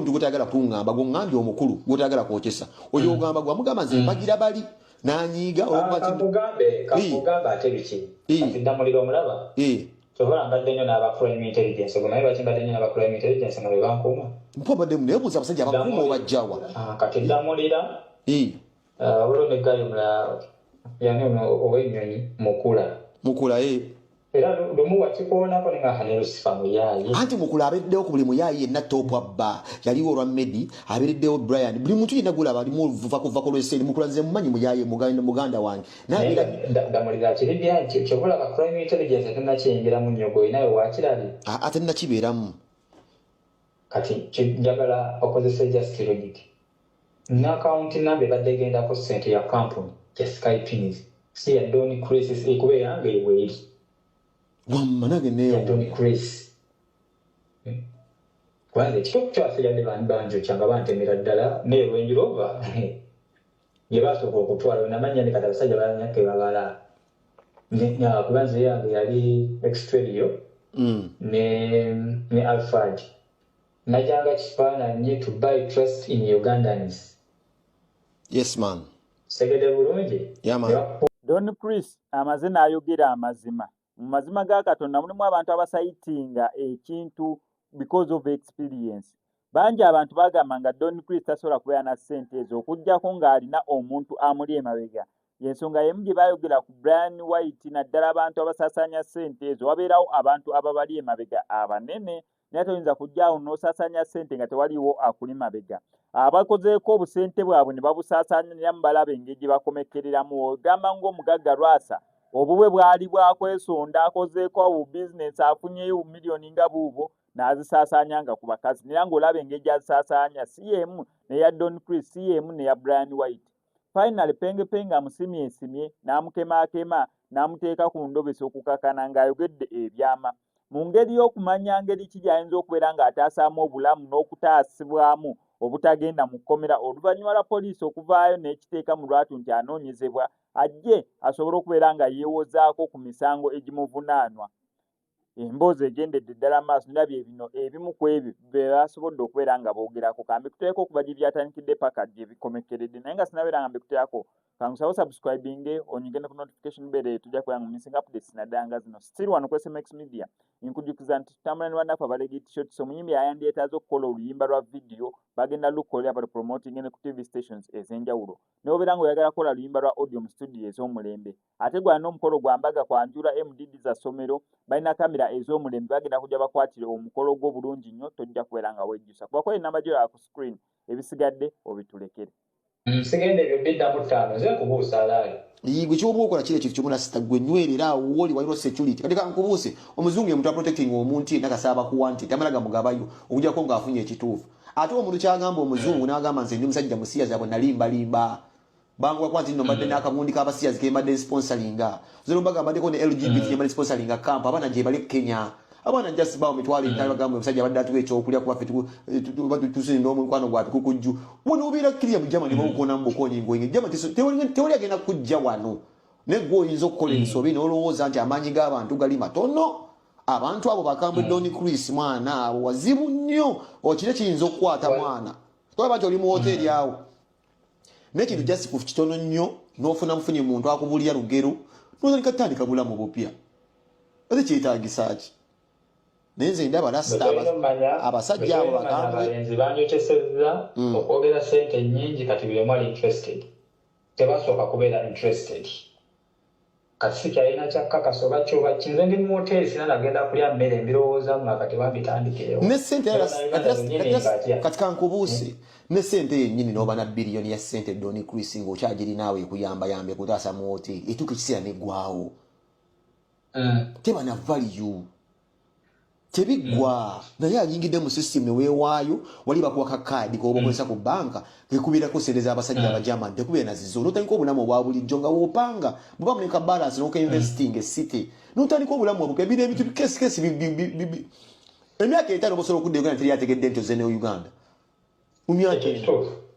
omuntu gotagala kungamba go ngambi omukulu gotagala kwokesa oyo ogamba gwa mugamba nze mbagira bali nanyiga kamugambe ate biki ndamulira omulaba tohola mbadde nnyo n'aba crime intelligence ogwo naye baki mbadde nnyo n'aba crime intelligence nga bwe bankuuma mpo badde muneebuuza abasajja abakuuma obajjawa kati ndamulira waliwo neggaali omulala yani ow'ennyonyi mukula era lumu wakikoonako ne nga ne Lucifer Muyaayi anti mukula abeereddewo ku buli Muyaayi yenna toopu abba yaliwo olwa Medi abeereddewo Brian buli muntu yenna gulaba alimu oluvakuvaku lw'esseeri mukula nze mumanyi Muyaayi muganda wange ndamulira kiri bya kyobulaba crime intelligence tennakiyingiramu nnyo gwe naye wakirabye ate nnakibeeramu kati njagala okozesa just logic n'akawunti namba ebadde gendako ssente ya kampuni ya Skypins si ya Don Chris ekubeera nga eweeri wamanage neyo Don Chris kwanza ekitopu kyaffe yadde banjo kyanga bantemera ddala neerwenjirova ye basooka okutwala namanya ne kati abasajja balanyake babala kubanza yange yali extradio ne Alfred najanga kifaananyi to buy trust in Ugandans. Yes man. Segede bulungi. Yeah man. Don Chris amazina ayogera amazima. Mu mazima ga Katonda mulimu abantu abasayitinga ekintu because of experience. Banji abantu bagamba nga Don Chris tasobola kubeera na ssente ezo okuggyako ng'alina omuntu amuli emabega. Yensonga yemu gye bayogera ku Brian White naddala abantu abasaasaanya ssente ezo wabeerawo abantu ababali emabega abanene naye toyinza kujjaawo n'osaasaanya ssente nga tewaliwo akuli mabega. Abakozeeko obusente bwabwe ne babusaasaanya mu balaba engeri gye bakomekereramu ogamba ng'omugagga Lwasa obubwe bwali bwakwesonda akozeeko obubizinensi afunyeyo miliyoni nga buubwo n'azisaasaanya nga ku bakazi naye ng'olaba engeri gy'azisaasaanya si yemu neya Don Chris si yemu neya Brian White. Finally penge amusimye n'amukemaakema n'amuteeka ku ndobesi okukakana ng'ayogedde ebyama. Mu ngeri y'okumanya ngeri ki gy'ayinza okubeera ng'ataasaamu obulamu n'okutaasibwamu obutagenda mu kkomera oluvannyuma lwa poliisi okuvaayo n'ekiteeka mu lwatu nti anoonyezebwa ajje asobole okubeera nga yeewozaako ku misango egimuvunaanwa. Emboozi egendedde ddala maaso ndabye bino ebimu ku ebyo be basobodde okubeera nga boogerako kambi kuteeka okuba gye byatandikidde paka gye bikomekeredde naye nga sinabeera nga mbikuteako kangusawo subscribing onyigende ku notification bell tujja kubeera nga missing updates naddala nga zino still wano ku SMX Media nkujukiza nti tutambula ne bannaffe abalegi t-shirts omuyimbi yayandyetaaze okukola oluyimba lwa video bagenda lukolera bali promoting ne ku TV stations ez'enjawulo n'obeera ng'oyagala kukola luyimba lwa audio mu studio ez'omulembe ate gwa n'omukolo gwa mbaga kwanjula MDD za ssomero balina kamera ez'omulembe bagenda kujja bakwatire omukolo gwo bulungi nnyo tojja kubeera nga wejjusa kubako enamba gyo ya ku screen ebisigadde obitulekere sigende ebyo biddamu ttaano nze nkubuusa alaali gwe kyoba okola kiri ekintu kyomuna sita gwe nywerera awo woli waliro security kati kankubuuse omuzungu ye muntu aprotecting omuntu yenna kasaaba kuwa nti tamala gamugabayo okujjako ng'afunye ekituufu ate omuntu kyagamba omuzungu n'agamba nze ndi musajja musiyazi abo nalimbalimba banguwa kwanti nno mbadde n'akagundi k'abasiyazi ke mbadde sponsoringa zero mbaga mbaddeko ne LGBT ye mbadde sponsoringa camp abaana gye bali Kenya abaana just bawo mitwalo etaano bagamba omusajja abadde atuwa ekyokulya kuba ffe tusinda omukwano gwatu kukujju wano obeera kkiriya mu Germany bawukona mu bukonyi ngoyinga Germany tewali agenda kujja wano ne gwe oyinza okukola ensobi n'olowooza nti amaanyi g'abantu gali matono abantu abo bakambwe Don Chris mwana abo wazibu nnyo okire kiyinza okukwata mwana tolaba nti oli mu hoteri awo n'ekintu just ku kitono nnyo n'ofuna mufunye muntu akubulya lugero n'otandika tandika bulamu bupya ate kyetaagisa ki nenze ndaba lasita abasajja abo bakambe banyokyesezza okwogera ssente nnyingi kati buli omu ali interested tebasooka kubeera interested kati si kyalina kyakkakasa oba kyoba kinze ndi mu hoteri sina nagenda kulya mmere mbirowooza nga kati bambitandikireo ne ssente kati kankubuuse ne ssente yennyini n'oba na biliyoni ya ssente Don Chris ng'okyagirinawe ekuyambayambe kutaasa mu hoteri etuuka ekiseera neggwawo teba na value tebiggwa naye ayingidde mu system neweewaayo wali bakuwa kakaadi koba okozesa ku banka kekubirako sente z'abasajja abajamani tekubeera nazizo n'otandika obulamu obwa bulijjo nga woopanga bweba muleka balance n'okainvesting esite n'otandika obulamu obuka ebiro ebintu kesikesi emyaka etaano osobola okudda Uganda teri yategedde nti oze ne Uganda mu myaka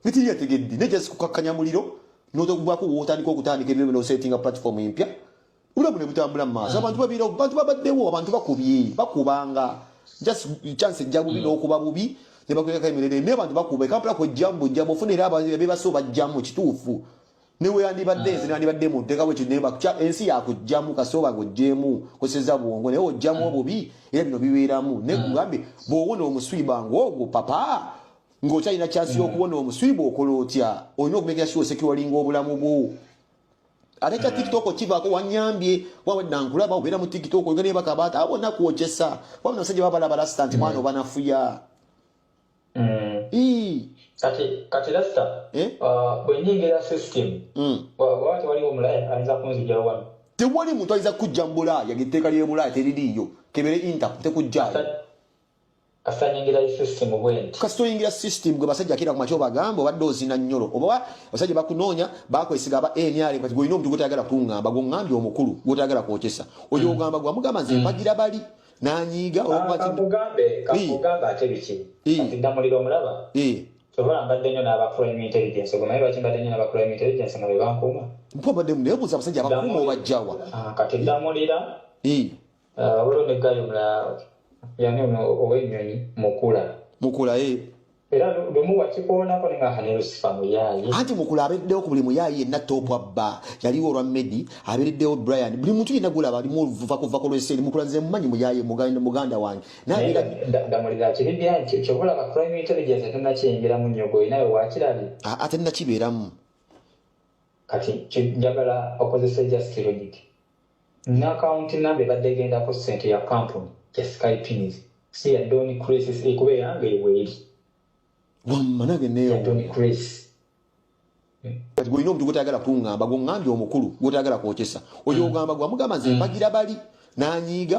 teri yategedde naye just kukakkanya muliro n'otokubwako wootandika okutandika ebiro n'osettinga platform empya ulamu ne butambula mu maaso abantu babaddewo abantu bakubye bakubanga just chance ejja bubi n'okuba bubi ne bakweka emirere ne abantu bakuba kampala ko jambo funira abantu bebaso bajjamu kituufu niwe yandibadde nze nandibadde mu nteka bwe kineba ensi yakujjamu kasoba gojjemu koseza bwongo naye ojjamu obubi era bino bibeeramu ne kugambe bw'owona omuswiba ng'ogwo papa ng'okyalina chansi y'okuwona omuswiba okola otya olina okumekera sure securinga obulamu bwo ate kya tiktok kivaako wanyambye wawedda nkulaba obeera mu tiktok oyogera ne bakabaata abona kwokyesa wabona abasajja babala balasita nti mwana obanafuya kati lasita bwenyingira system wati waliwo omulaya ayinza kunzijjawo wano tewali muntu ayinza kujja mu bulaaya getteeka ly'ebulaaya teririiyo kebere interpol tekujjaayo kasanyingira system bwenti kasitoyingira system gwe basajja akira ku makyo bagamba obadde ozina nnyolo oba basajja bakunoonya bakwesiga aba NRM kati gwolina omuntu gwotayagala kuŋŋamba gwongambye omukulu gwotayagala kwokyesa oyo ogamba gwamugamba nze mpagira bali nanyiiga kakugamba ate biki kati ddamulira omulaba sobola mbadde nnyo n'aba crime intelligence ogomanyi lwaki mbadde nnyo n'aba crime intelligence nga be bankuuma mpobadde nebuuza abasajja abakuuma obajjawa kati ddamulira waliwo neggayo omulala yani ow'ennyonyi mukula era lumu wakikoonako ne nga Lucifer muyaye anti mukula abeereddewo ku buli muyaye yenna topu abba yaliwo olwa Medi abeereddewo Brian buli muntu yenna gulaba alimu kuvako lw'eseeri mukula nze mumanyi muyaye muganda wange ndamulira kiribya nti kyobulaba crime intelligence tonnakiyingiramu nnyo gwe nawe wakirabye ate nnakibeeramu kati njagala okozesa just logic n'akawunti namba ebadde egendako ssente ya kampuni ya Skypins si ya Don Chris ekuba eyange eweeri wammanage neyo Don Chris kati gwolina omuntu gwotayagala kuŋŋamba gwongambye omukulu gwotayagala kwokyesa oyo ogamba gwamugamba nze mpagira bali nanyiiga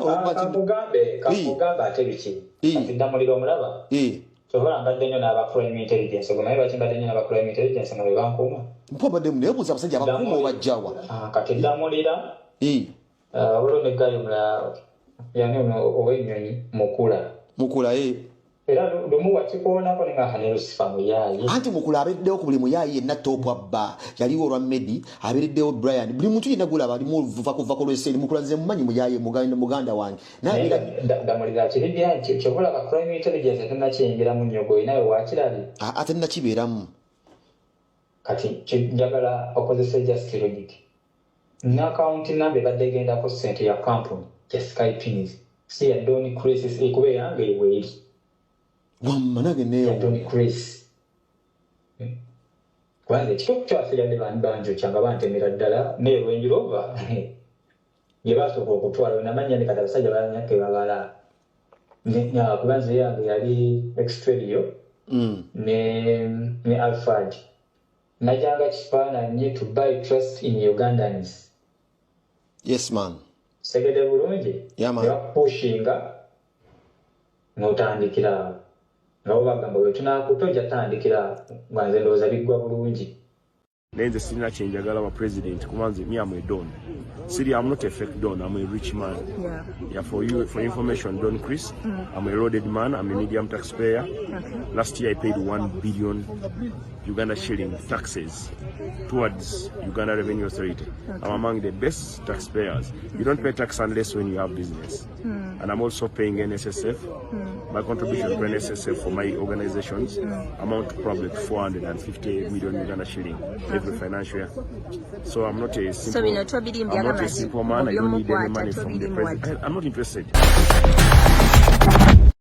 kakugamba ate biki kati ddamulira omulaba sobola mbadde nnyo n'aba crime intelligence ogomanyi lwaki mbadde nnyo n'aba crime intelligence nga be bankuuma mpobadde nebuuza abasajja abakuuma obajjawa kati ddamulira waliwo neggayo omulala yani ow'ennyonyi mukula era lumu wakikoonako ne nga Lucifer muyaye anti mukula abeereddewo ku buli muyaye yenna topu abba yaliwo olwa Medi abeereddewo Brian buli muntu yenna gulaba alimu kuvako lw'eseeri mukula nze mumanyi muyaye muganda wange ndamulira kiribya nti kyobulaba crime intelligence tonnakiyingiramu nnyo gwe nawe wakirabye ate nnakibeeramu kati njagala okozesa just logic n'akawunti namba ebadde egendako ssente ya kampuni ya Skypins si ya Don Chris ekuba eyange eweeri wammanage neyo Don Chris kwanza ekituufu kyafirande banjokya nga bantemera ddala neerwenjirova ye basooka okutwala namanya ne kati abasajja balanyake babala kubanza yange yali extradio ne Alfred najanga kifaananyi to buy trust in Ugandans. Yes man. Segede bulungi. Yeah man. Pushinga n'otandikira nga bagamba bwe tunakutojja tandikira mwanze ndowooza biggwa bulungi. Nenze sirina kyenjagala wa president kubanze me am a don. Siri, I'm not a fake don, I'm a rich man. Yeah, for information, Don Chris, I'm a loaded man, I'm a medium taxpayer. Okay. Last year I paid 1 billion Uganda shilling taxes towards Uganda Revenue Authority. Okay. I'm among the best taxpayers. You don't pay tax unless when you have business. And I'm also paying NSSF. My contribution to NSSF for my organizations amount to probably 450 million Uganda shilling every financial year. So I'm not a simple man. I don't need any money from the president. I'm not interested.